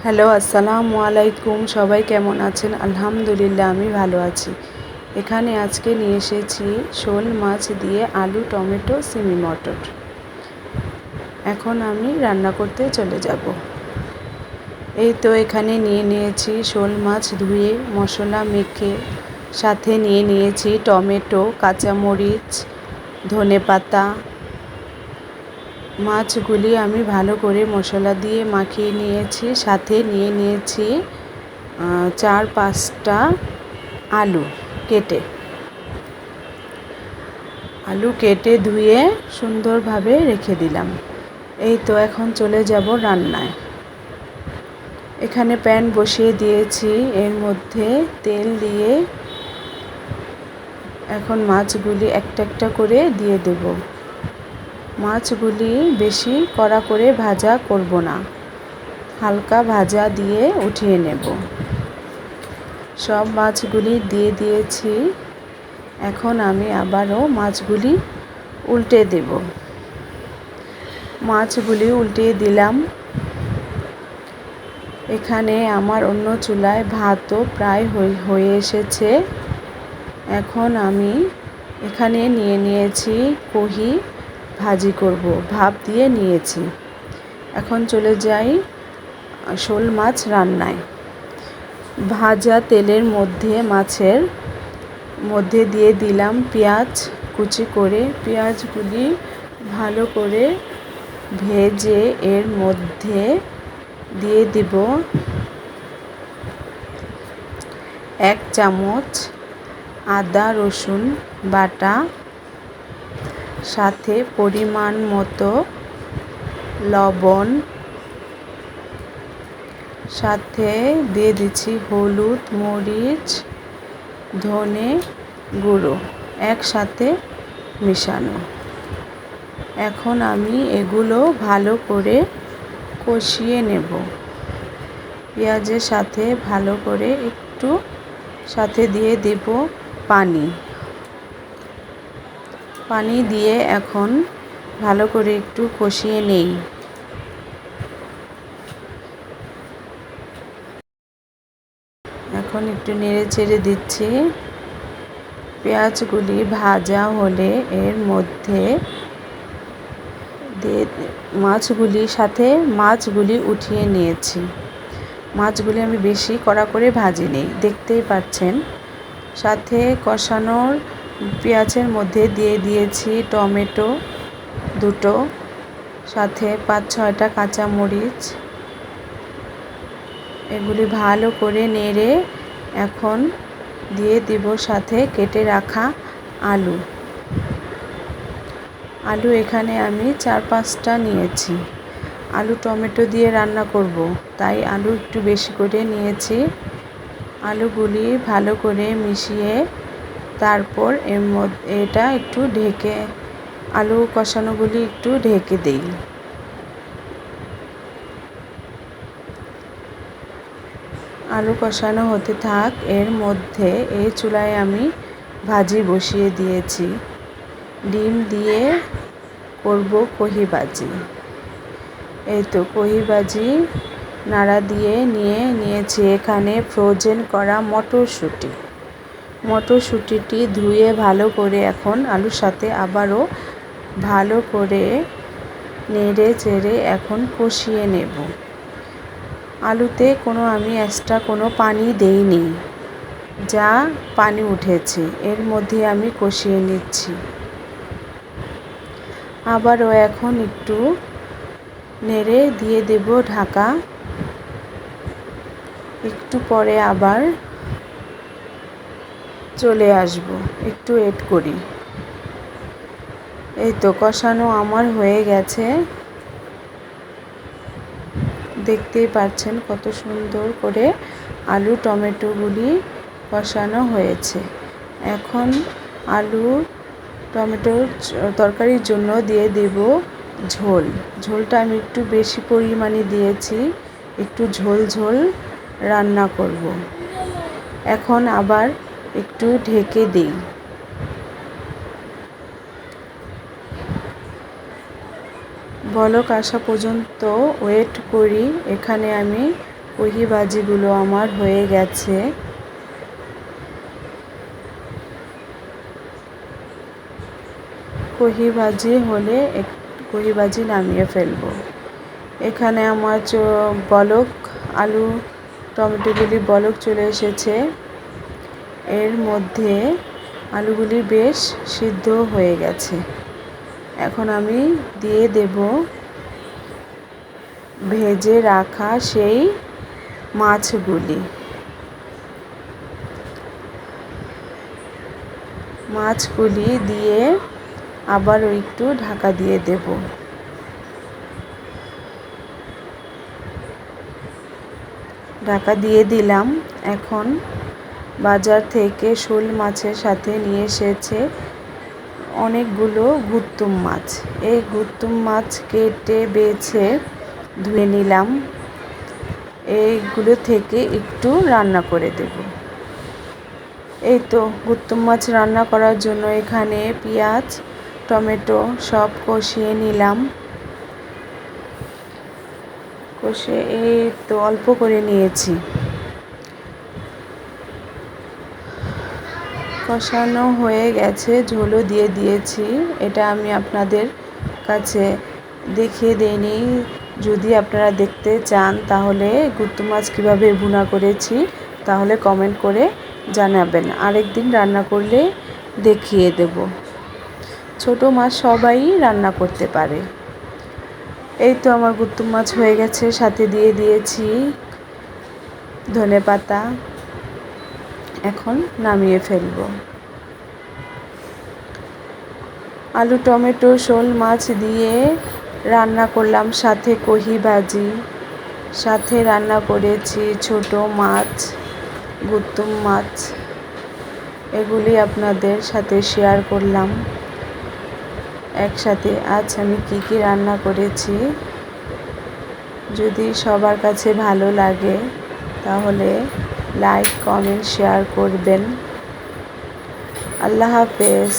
Hello, আসসালামু আলাইকুম। সবাই কেমন আছেন? আলহামদুলিল্লাহ, আমি ভালো আছি। এখানে আজকে নিয়ে এসেছি শোল মাছ দিয়ে আলু, টমেটো, সিমি মটর। এখন আমি রান্না করতে চলে যাব। এই তো এখানে নিয়ে নিয়েছি শোল মাছ ধুয়ে মশলা মেখে, সাথে নিয়ে নিয়েছি টমেটো, কাঁচামরিচ, ধনেপাতা। মাছগুলি আমি ভালো করে মশলা দিয়ে মাখিয়ে নিয়েছি। সাথে নিয়ে নিয়েছি 4-5টা আলু কেটে ধুয়ে সুন্দরভাবে রেখে দিলাম। এই তো এখন চলে যাব রান্নায়। এখানে প্যান বসিয়ে দিয়েছি, এর মধ্যে তেল দিয়ে এখন মাছগুলি একটা একটা করে দিয়ে দেব। মাছগুলি বেশি কড়া করে ভাজা করব না, হালকা ভাজা দিয়ে উঠিয়ে নেব। সব মাছগুলি দিয়ে দিয়েছি। এখন আমি আবারও মাছগুলি উল্টে দেব। মাছগুলি উল্টিয়ে দিলাম। এখানে আমার অন্য চুলায় ভাতও প্রায় হয়ে এসেছে। এখন আমি এখানে নিয়ে নিয়েছি কহি ভাজি করব, ভাপ দিয়ে নিয়েছি। এখন চলে যাই শোল মাছ রান্নায়। ভাজা তেলের মধ্যে মাছের মধ্যে দিয়ে দিলাম পেঁয়াজ কুচি করে। পেঁয়াজগুলি ভালো করে ভেজে এর মধ্যে দিয়ে দিব 1 চামচ আদা রসুন বাটা, সাথে পরিমাণ মতো লবণ, সাথে দিয়ে দিচ্ছি হলুদ, মরিচ, ধনে গুঁড়ো একসাথে মেশানো। এখন আমি এগুলো ভালো করে কষিয়ে নেব। পেঁয়াজের সাথে ভালো করে একটু সাথে দিয়ে দেব পানি দিয়ে এখন ভালো করে একটু কষিয়ে নেই। এখন একটু নেড়ে চেড়ে দিচ্ছি। পেঁয়াজগুলি ভাজা হলে এর মধ্যে মাছগুলি উঠিয়ে নিয়েছি। মাছগুলি আমি বেশি কড়া করে ভাজিনি, দেখতেই পাচ্ছেন। সাথে কষানোর পেঁয়াজের মধ্যে দিয়ে দিয়েছি টমেটো 2টো, সাথে 5-6টা কাঁচামরিচ। এগুলি ভালো করে নেড়ে এখন দিয়ে দিব সাথে কেটে রাখা আলু এখানে আমি 4-5টা নিয়েছি। আলু টমেটো দিয়ে রান্না করব, তাই আলু একটু বেশি করে নিয়েছি। আলুগুলি ভালো করে মিশিয়ে তারপর এর মধ্যে এটা একটু ঢেকে আলু কষানোগুলি একটু ঢেকে দেই। আলু কষানো হতে থাক। এর মধ্যে এই চুলায় আমি ভাজি বসিয়ে দিয়েছি। ডিম দিয়ে করব কহি ভাজি। এই তো কহি ভাজি নাড়া দিয়ে নিয়েছি এখানে ফ্রোজেন করা মটরশুঁটিটি ধুয়ে ভালো করে এখন আলুর সাথে আবারও ভালো করে নেড়ে চেড়ে এখন কষিয়ে নেব। আলুতে আমি এক্সট্রা কোনো পানি দেইনি, যা পানি উঠেছে এর মধ্যে আমি কষিয়ে নিচ্ছি। আবারও এখন একটু নেড়ে দিয়ে দেব ঢাকা। একটু পরে আবার চলে আসব, একটু ওয়েট করি। এই তো কষানো আমার হয়ে গেছে, দেখতেই পাচ্ছেন কত সুন্দর করে আলু টমেটোগুলি কষানো হয়েছে। এখন আলু টমেটোর তরকারির জন্য দিয়ে দেব ঝোলটা আমি একটু বেশি পরিমাণে দিয়েছি, একটু ঝোল রান্না করব। এখন আবার একটু ঢেকে দিই। বলক আসা পর্যন্ত ওয়েট করি। এখানে আমি কহি ভাজিগুলো আমার হয়ে গেছে। কহি ভাজি হলে কহি ভাজি নামিয়ে ফেলবো। এখানে আমার বলক আলু টমেটোগুলি বলক চলে এসেছে। এর মধ্যে আলুগুলি বেশ সিদ্ধ হয়ে গেছে। এখন আমি দিয়ে দেব ভেজে রাখা সেই মাছগুলি। মাছগুলি দিয়ে আবারও একটু ঢাকা দিয়ে দেব। ঢাকা দিয়ে দিলাম। এখন বাজার থেকে শোল মাছের সাথে নিয়ে এসেছে অনেকগুলো গুত্তুম মাছ। এই গুত্তুম মাছ কেটে বেছে ধুয়ে নিলাম। এইগুলো থেকে একটু রান্না করে দেব। এই তো গুত্তুম মাছ রান্না করার জন্য এখানে পেঁয়াজ টমেটো সব কষিয়ে নিলাম। কষে এই তো অল্প করে নিয়েছি। কষানো হয়ে গেছে, ঝোলও দিয়ে দিয়েছি। এটা আমি আপনাদের কাছে দেখিয়ে দিইনি। যদি আপনারা দেখতে চান তাহলে গুত্তুম মাছ কীভাবে ভুনা করেছি তাহলে কমেন্ট করে জানাবেন। আরেকদিন রান্না করলে দেখিয়ে দেব। ছোট মাছ সবাই রান্না করতে পারে। এই তো আমার গুত্তুম মাছ হয়ে গেছে, সাথে দিয়ে দিয়েছি ধনেপাতা। এখন নামিয়ে ফেলব। আলু টমেটো শোল মাছ দিয়ে রান্না করলাম, সাথে কহি ভাজি, সাথে রান্না করেছি ছোট মাছ গুত্তুম মাছ। এগুলি আপনাদের সাথে শেয়ার করলাম একসাথে। আজ আমি কি রান্না করেছি যদি সবার কাছে ভালো লাগে তাহলে লাইক কমেন্ট শেয়ার করবেন। আল্লাহ হাফেজ।